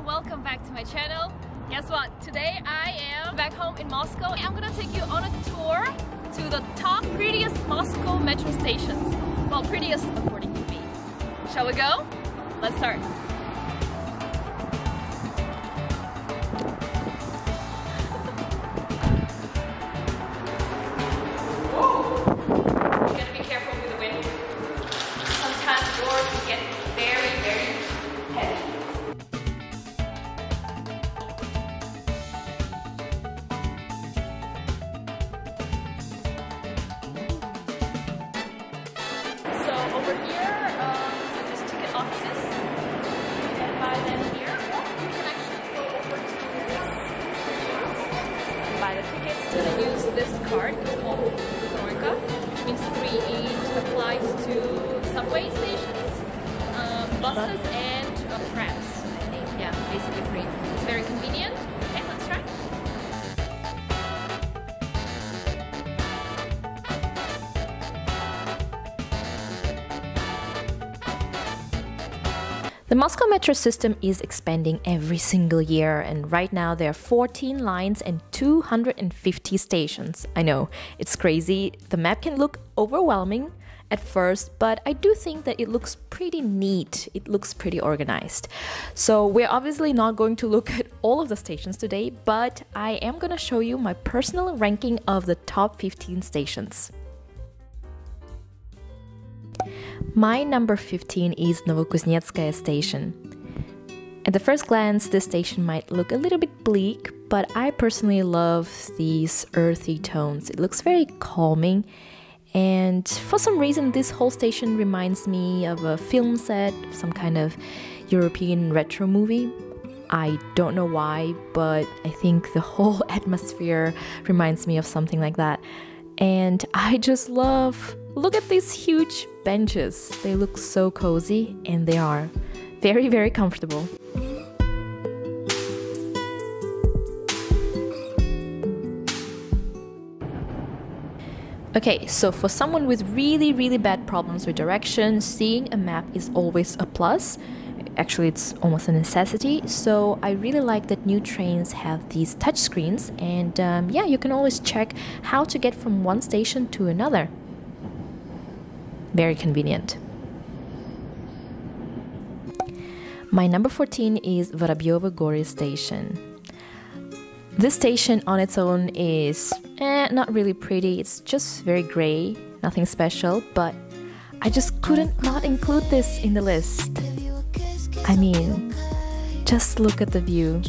Welcome back to my channel. Guess what? Today I am back home in Moscow. I'm gonna take you on a tour to the top prettiest Moscow metro stations. Well, prettiest according to me. Shall we go? Let's start. You gotta be careful with the wind. Sometimes doors can get very, very heavy. Over here, there's ticket offices. You can buy them here, or you can actually go over to this and buy the tickets. You can use this card. It's called Troika, which means 3. It applies to subway stations, buses, and trams. I think, yeah, basically 3. It's very convenient. Okay, let's try. The Moscow metro system is expanding every single year, and right now there are 14 lines and 250 stations. I know, it's crazy. The map can look overwhelming at first, but I do think that it looks pretty neat. It looks pretty organized. So we're obviously not going to look at all of the stations today, but I am going to show you my personal ranking of the top 15 stations. My number 15 is Novokuznetskaya station. At the first glance, this station might look a little bit bleak, but I personally love these earthy tones. It looks very calming, and for some reason this whole station reminds me of a film set, some kind of European retro movie. I don't know why, but I think the whole atmosphere reminds me of something like that. And I just look at these huge benches. They look so cozy, and they are very, very comfortable. Okay, so for someone with really, really bad problems with direction, seeing a map is always a plus. Actually, it's almost a necessity. So I really like that new trains have these touch screens, and yeah, you can always check how to get from one station to another. Very convenient. My number 14 is Vorobyovy Gory station. This station on its own is not really pretty. It's just very gray, nothing special, but I just couldn't not include this in the list. I mean, just look at the view.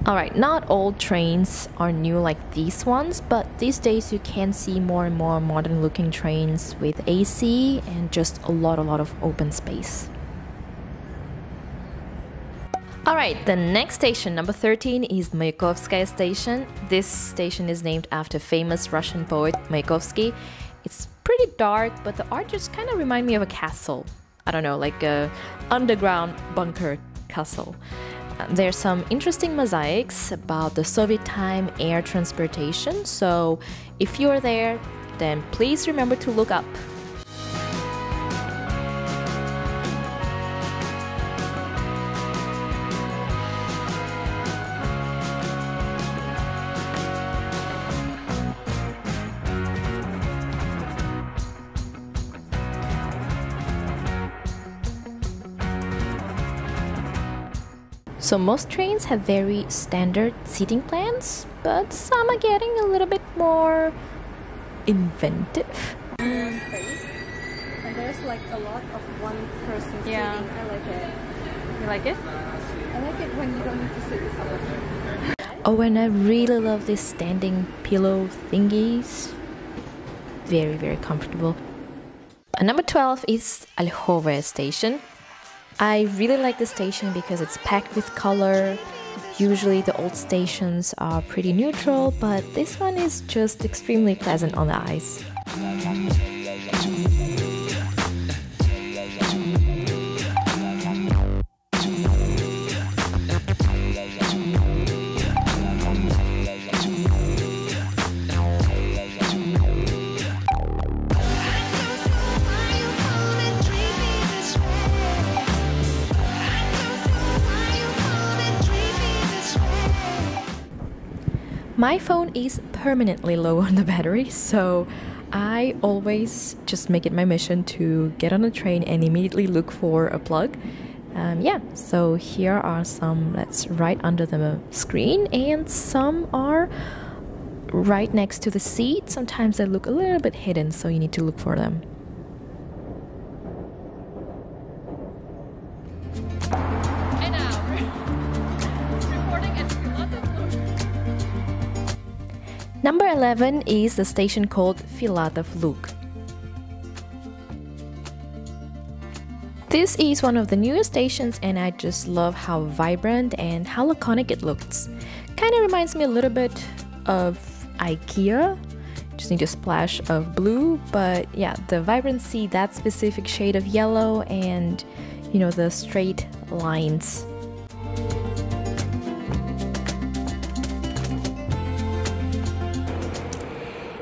Alright, not all trains are new like these ones, but these days you can see more and more modern looking trains with AC and just a lot of open space. Alright, the next station, number 13, is Mayakovskaya station. This station is named after famous Russian poet Mayakovsky. It's pretty dark, but the art just kind of reminds me of a castle. I don't know, like a underground bunker castle. There's some interesting mosaics about the Soviet time air transportation, so if you're there, then please remember to look up. So most trains have very standard seating plans, but some are getting a little bit more inventive. And there's like a lot of one person sitting. I like it. You like it? I like it when you don't need to sit with someone. Oh, and I really love these standing pillow thingies. Very, very comfortable. And number 12 is Olkhovaya station. I really like the station because it's packed with color. Usually the old stations are pretty neutral, but this one is just extremely pleasant on the eyes. My phone is permanently low on the battery, so I always just make it my mission to get on a train and immediately look for a plug. So here are some that's right under the screen, and some are right next to the seat. Sometimes they look a little bit hidden, so you need to look for them. And now, reporting at Filatov. Number 11 is the station called Filatov Look. This is one of the newest stations, and I just love how vibrant and how laconic it looks. Kind of reminds me a little bit of IKEA. Just need a splash of blue, but yeah, the vibrancy, that specific shade of yellow, and you know, the straight lines.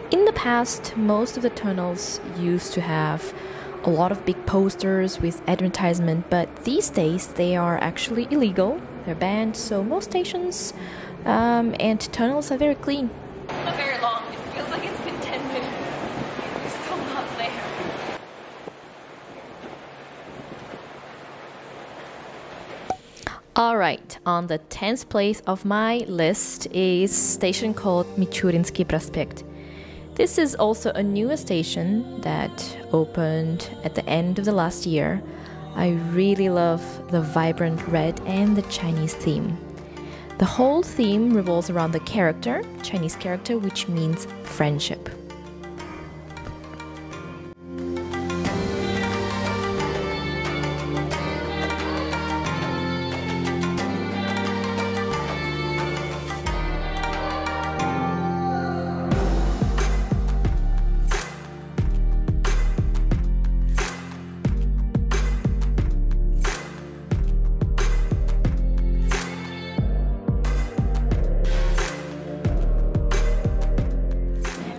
In the past, most of the tunnels used to have a lot of big posters with advertisement, but these days they are actually illegal. They're banned, so most stations and tunnels are very clean. Not very long. It feels like it's been 10 minutes. It's still not there. Alright, on the 10th place of my list is a station called Michurinskiy Prospekt. This is also a newer station that opened at the end of the last year. I really love the vibrant red and the Chinese theme. The whole theme revolves around the character, Chinese character, which means friendship.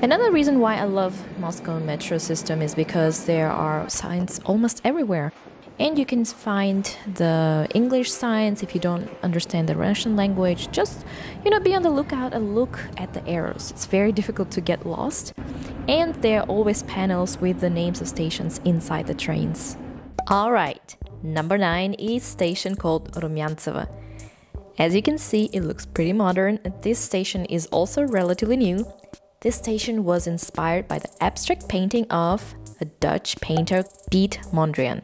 Another reason why I love Moscow metro system is because there are signs almost everywhere. And you can find the English signs if you don't understand the Russian language. Just, be on the lookout and look at the arrows. It's very difficult to get lost. And there are always panels with the names of stations inside the trains. Alright, number 9 is a station called Rumyantsevo. As you can see, it looks pretty modern. This station is also relatively new. This station was inspired by the abstract painting of a Dutch painter Piet Mondrian.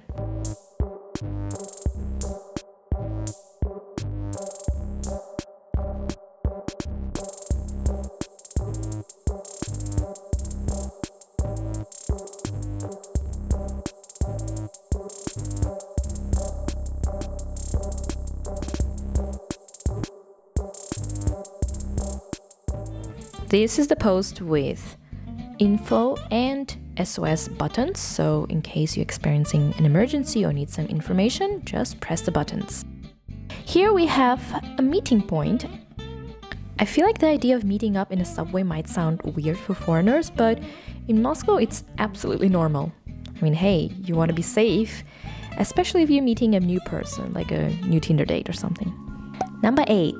This is the post with info and SOS buttons, so in case you're experiencing an emergency or need some information, just press the buttons. Here we have a meeting point. I feel like the idea of meeting up in a subway might sound weird for foreigners, but in Moscow it's absolutely normal. I mean, hey, you want to be safe, especially if you're meeting a new person, like a new Tinder date or something. Number 8,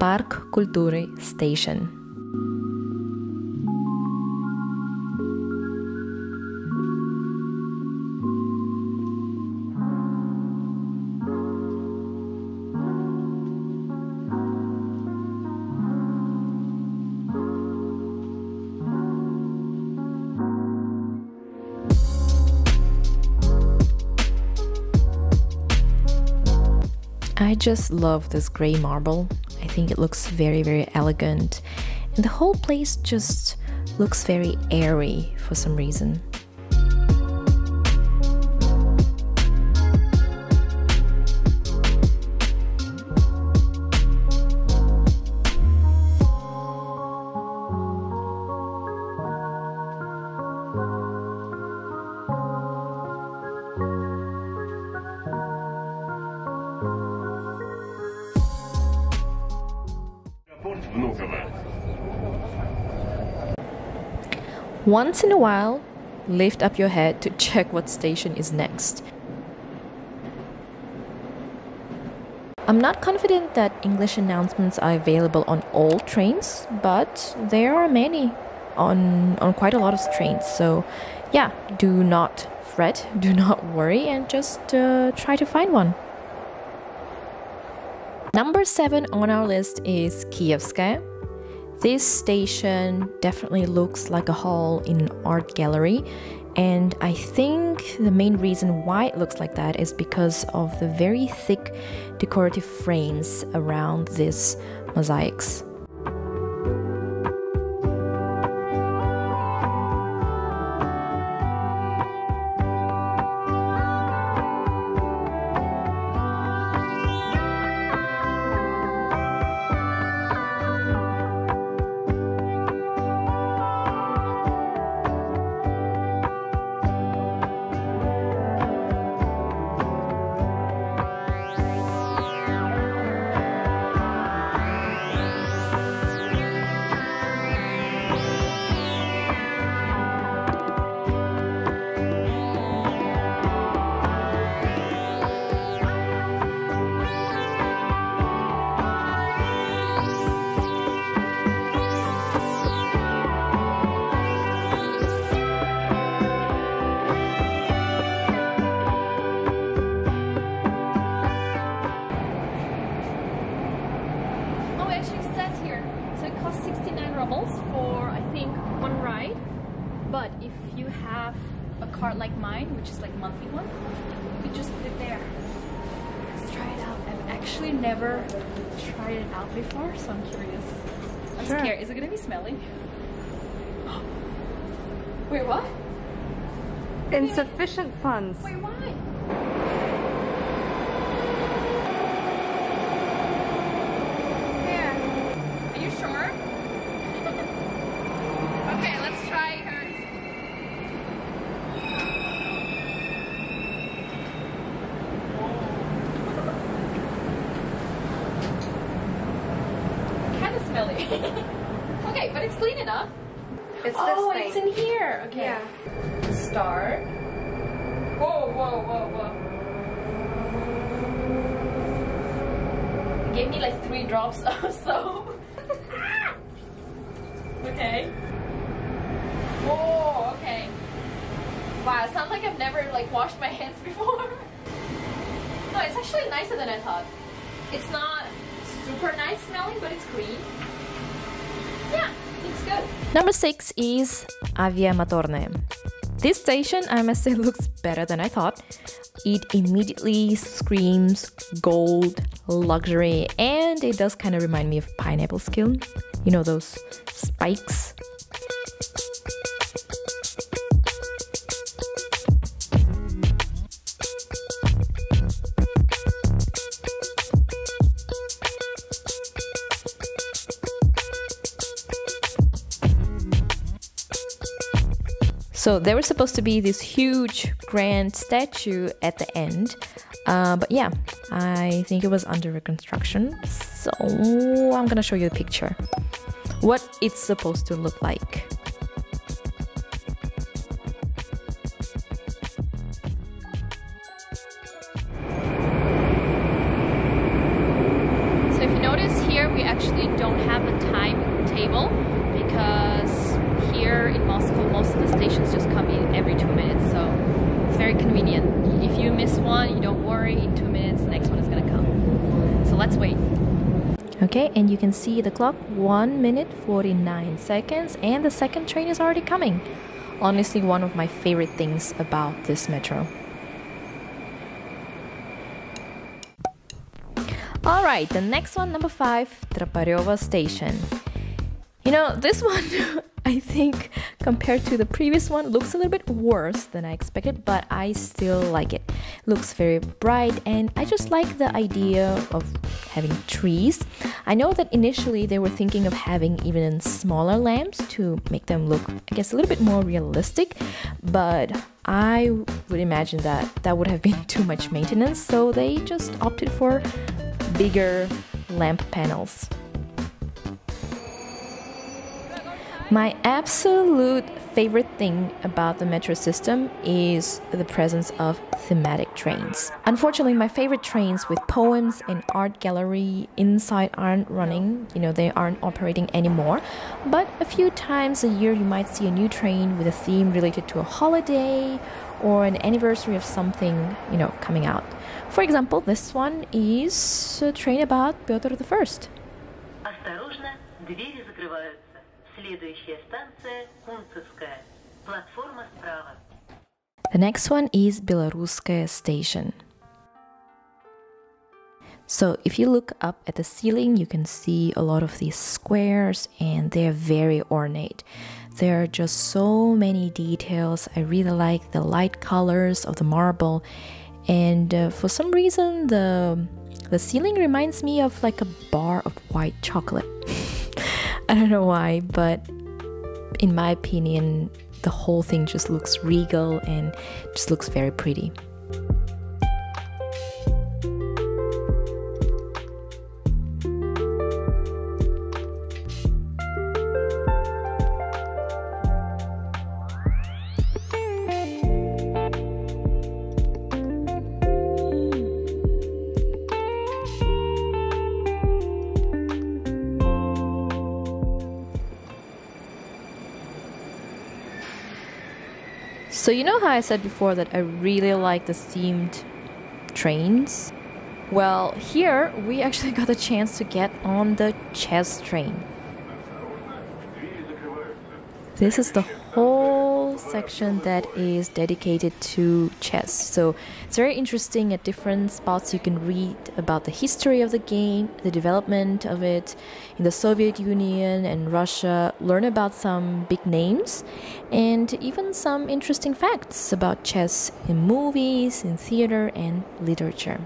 Park Kultury station. I just love this gray marble. I think it looks very, very elegant. And the whole place just looks very airy for some reason. Внуково. Once in a while, lift up your head to check what station is next. I'm not confident that English announcements are available on all trains, but there are many on quite a lot of trains. So yeah, do not fret, do not worry, and just try to find one. Number 7 on our list is Kievskaya. This station definitely looks like a hall in an art gallery, and I think the main reason why it looks like that is because of the very thick decorative frames around these mosaics. But if you have a card like mine, which is like a monthly one, you just put it there. Let's try it out. I've actually never tried it out before, so I'm curious. I'm scared. Is it gonna be smelly? Wait, what? Insufficient funds. Wait, why? Yeah. Are you sure? Okay, let's try hers. Kind of smelly. Okay, but it's clean enough. It's Oh, this it's thing. in here. Okay. Yeah. Start. Whoa, whoa, whoa, whoa. It gave me like 3 drops of soap. Okay. Whoa, okay. Wow, it sounds like I've never like washed my hands before. No, it's actually nicer than I thought. It's not super nice smelling, but it's clean. Yeah, it's good. Number 6 is Aviamotornaya. This station, I must say, looks better than I thought. It immediately screams gold, luxury, and it does kind of remind me of pineapple skin. You know, those spikes. So there was supposed to be this huge grand statue at the end, but yeah, I think it was under reconstruction, so I'm gonna show you a picture. What it's supposed to look like. So if you notice here, we actually don't have a timetable because here in Moscow, most of the stations just come in every 2 minutes, so it's very convenient. If you miss one, you don't worry, in 2 minutes, the next one is gonna come. So let's wait. Okay, and you can see the clock, 1 minute 49 seconds, and the second train is already coming. Honestly, one of my favorite things about this metro. Alright, the next one, number 5, Troparyovo station. You know, this one, I think, compared to the previous one, looks a little bit worse than I expected, but I still like it. Looks very bright, and I just like the idea of having trees. I know that initially they were thinking of having even smaller lamps to make them look, I guess, a little bit more realistic, but I would imagine that that would have been too much maintenance, so they just opted for bigger lamp panels. My absolute favorite thing about the metro system is the presence of thematic trains. Unfortunately, my favorite trains with poems and art gallery inside aren't running, they aren't operating anymore. But a few times a year you might see a new train with a theme related to a holiday or an anniversary of something, coming out. For example, this one is a train about Pyotr the First. Осторожно, двери закрываются. Следующая станция Комсомolskaya. Платформа справа. The next one is Belorusskaya station. So if you look up at the ceiling, you can see a lot of these squares and they're very ornate. There are just so many details. I really like the light colors of the marble, and for some reason the ceiling reminds me of like a bar of white chocolate. I don't know why, but in my opinion, the whole thing just looks regal and just looks very pretty. So you know how I said before that I really like the themed trains? Well, here we actually got a chance to get on the chess train. This is the whole section that is dedicated to chess. So it's very interesting. At different spots you can read about the history of the game, the development of it in the Soviet Union and Russia, learn about some big names, and even some interesting facts about chess in movies, in theater and literature.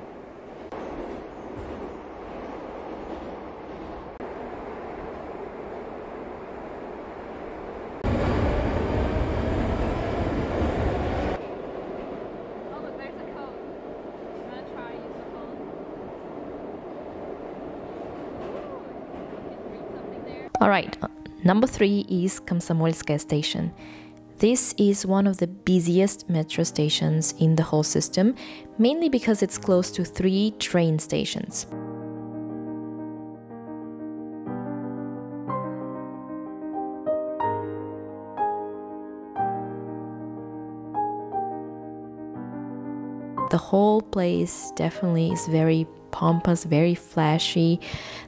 Alright, number 3 is Komsomolskaya station. This is one of the busiest metro stations in the whole system, mainly because it's close to 3 train stations. The whole place definitely is very pompous, very flashy.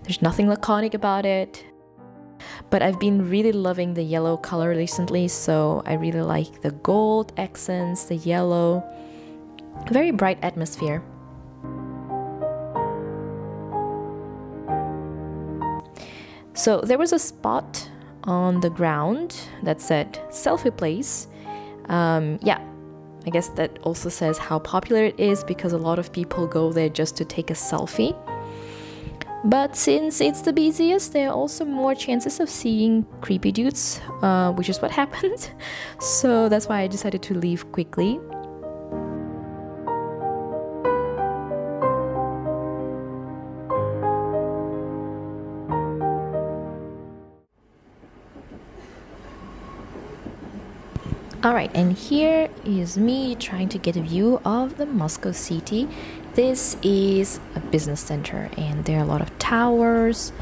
There's nothing laconic about it. But I've been really loving the yellow color recently, so I really like the gold accents, the yellow, very bright atmosphere. So there was a spot on the ground that said selfie place. I guess that also says how popular it is because a lot of people go there just to take a selfie. But since it's the busiest, there are also more chances of seeing creepy dudes, which is what happened. So that's why I decided to leave quickly. Alright, and here is me trying to get a view of the Moscow city. This is a business center and there are a lot of towers.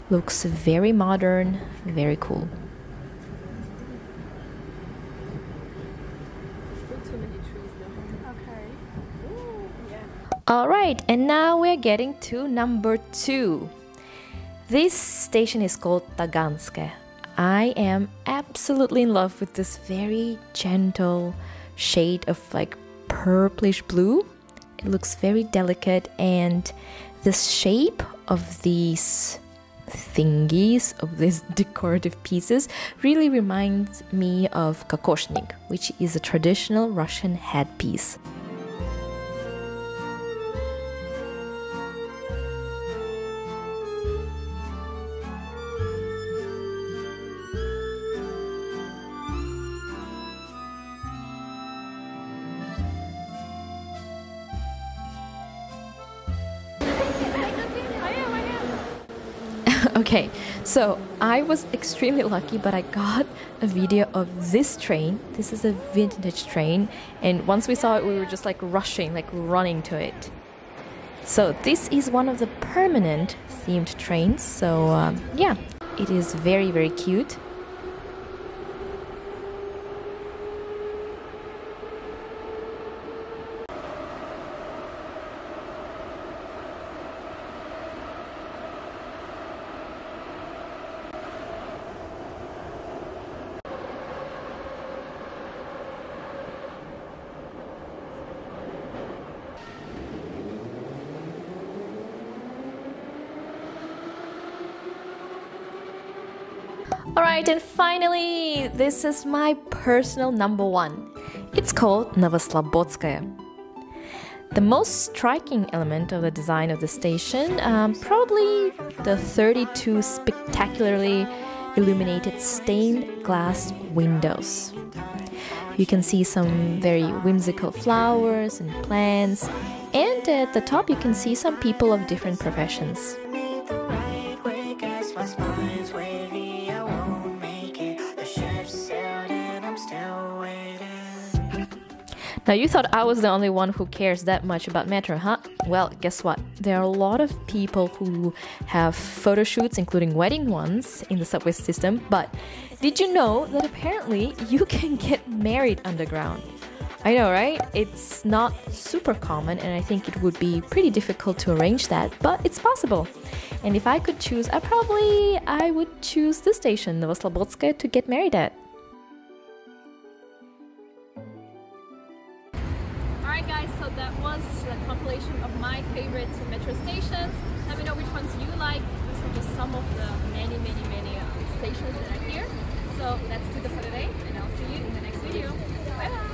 Looks very modern, very cool. Alright, and now we're getting to number 2. This station is called Taganskaya. I am absolutely in love with this very gentle shade of like purplish blue. It looks very delicate, and the shape of these thingies, of these decorative pieces, really reminds me of kokoshnik, which is a traditional Russian headpiece. Okay, so I was extremely lucky, but I got a video of this train. This is a vintage train, and once we saw it, we were just like rushing, like running to it. So this is one of the permanent themed trains, so yeah, it is very, very cute. Alright, and finally, this is my personal number one. It's called Novoslobodskaya. The most striking element of the design of the station, probably the 32 spectacularly illuminated stained glass windows. You can see some very whimsical flowers and plants, and at the top you can see some people of different professions. Now you thought I was the only one who cares that much about metro, huh? Well, guess what? There are a lot of people who have photo shoots, including wedding ones, in the subway system, but did you know that apparently you can get married underground? I know, right? It's not super common, and I think it would be pretty difficult to arrange that, but it's possible. And if I could choose, I would choose this station, Novoslobodskaya, to get married at. Alright guys, so that was a compilation of my favorite metro stations. Let me know which ones you like. These are just some of the many stations that are here. So that's it for today, and I'll see you in the next video. Bye bye!